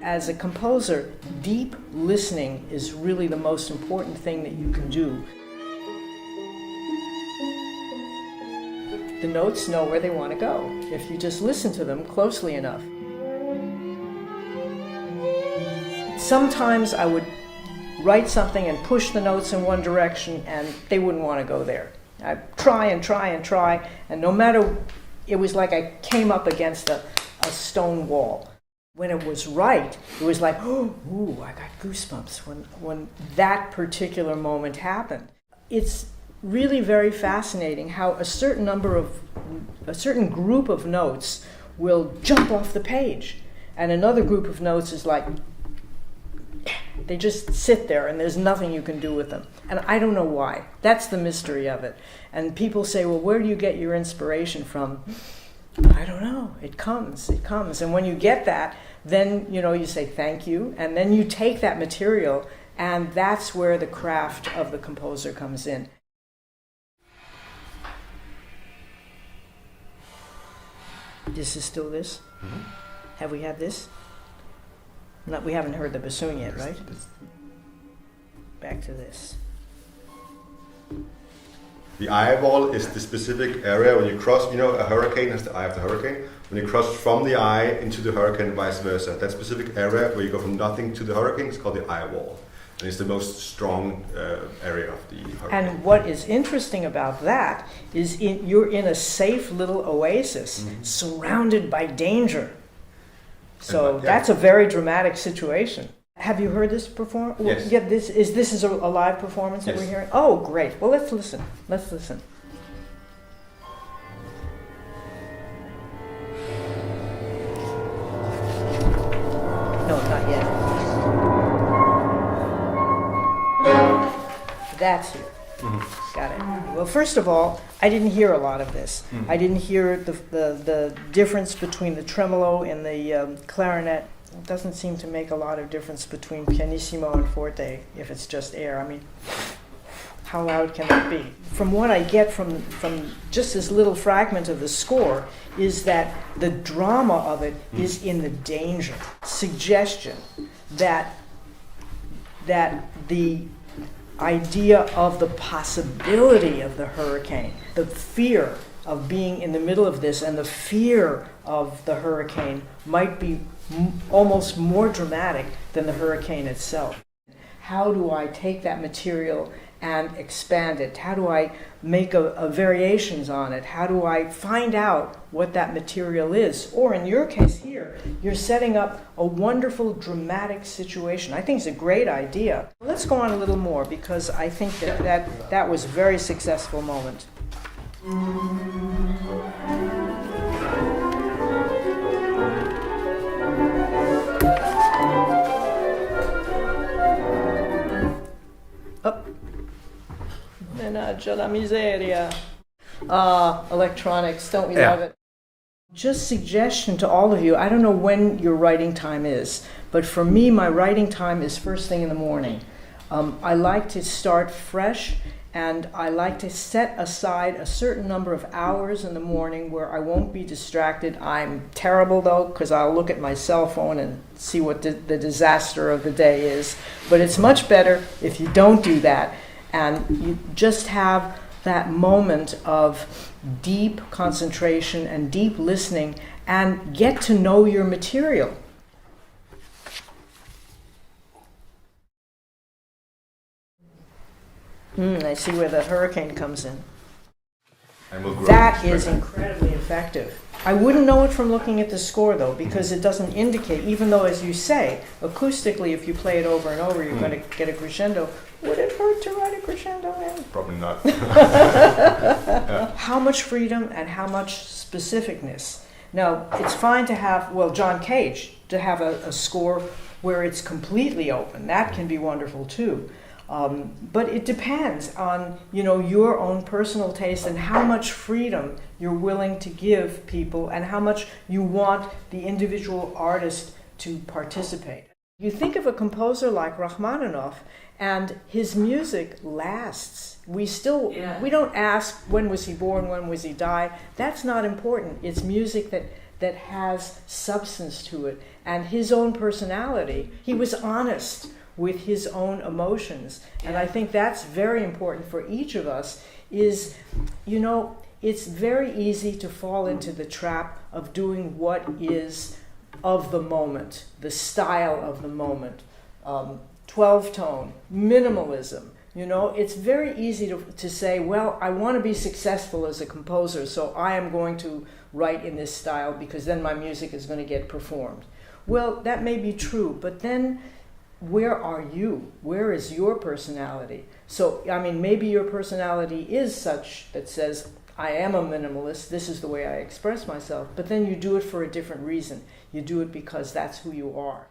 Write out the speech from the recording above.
as a composer, deep listening is really the most important thing that you can do. The notes know where they want to go if you just listen to them closely enough. Sometimes I would write something and push the notes in one direction and they wouldn't want to go there. I'd try and try and try, and no matter, it was like I came up against a stone wall. When it was right, it was like, oh, ooh, I got goosebumps when that particular moment happened. It's really very fascinating how a certain group of notes will jump off the page, and another group of notes is like, they just sit there and there's nothing you can do with them. And I don't know why. That's the mystery of it. And people say, well, where do you get your inspiration from? I don't know. It comes. And when you get that, then, you say thank you, and then you take that material, and that's where the craft of the composer comes in. This is still this? Mm-hmm. Have we had this? No, we haven't heard the bassoon yet, right? Back to this. The eye wall is the specific area when you cross, a hurricane has the eye of the hurricane. When you cross from the eye into the hurricane, vice versa, that specific area where you go from nothing to the hurricane is called the eye wall. And it's the most strong area of the hurricane. And what is interesting about that is you're in a safe little oasis, mm-hmm. surrounded by danger. So that's a very dramatic situation. Have you heard this perform? Yes. Yeah, this is a live performance that we're hearing? Oh, great. Well, let's listen. No, not yet. That's here. Mm-hmm. Got it. Well, first of all, I didn't hear a lot of this. Mm-hmm. I didn't hear the difference between the tremolo and the clarinet. It doesn't seem to make a lot of difference between pianissimo and forte if it's just air. I mean, how loud can that be? From what I get from just this little fragment of the score is that the drama of it is in the danger, suggestion that the idea of the possibility of the hurricane, the fear of being in the middle of this and the fear of the hurricane might be almost more dramatic than the hurricane itself. How do I take that material and expand it? How do I make a variations on it? How do I find out what that material is? Or in your case here, you're setting up a wonderful dramatic situation. I think it's a great idea. Let's go on a little more because I think that was a very successful moment. Mannaggia la miseria. Electronics, don't we love it? Just suggestion to all of you, I don't know when your writing time is, but for me, my writing time is first thing in the morning. I like to start fresh, and I like to set aside a certain number of hours in the morning where I won't be distracted. I'm terrible, though, because I'll look at my cell phone and see what the disaster of the day is. But it's much better if you don't do that, and you just have that moment of deep concentration and deep listening and get to know your material. I see where the hurricane comes in. That is incredibly effective. I wouldn't know it from looking at the score, though, because it doesn't indicate, even though, as you say, acoustically, if you play it over and over, you're going to get a crescendo. Would it hurt to write a crescendo in? Probably not. How much freedom and how much specificness. Now, it's fine to have, John Cage, to have a score where it's completely open. That can be wonderful, too. But it depends on, your own personal taste and how much freedom you're willing to give people and how much you want the individual artist to participate. You think of a composer like Rachmaninoff, and his music lasts. We don't ask when was he born, when was he died. That's not important. It's music that has substance to it, and his own personality. He was honest with his own emotions. And I think that's very important for each of us is, you know, it's very easy to fall into the trap of doing what is of the moment, the style of the moment, 12-tone, minimalism. You know, it's very easy to say, well, I want to be successful as a composer, so I am going to write in this style because then my music is going to get performed. Well, that may be true, but then where are you? Where is your personality? So, I mean, maybe your personality is such that says, I am a minimalist, this is the way I express myself, but then you do it for a different reason. You do it because that's who you are.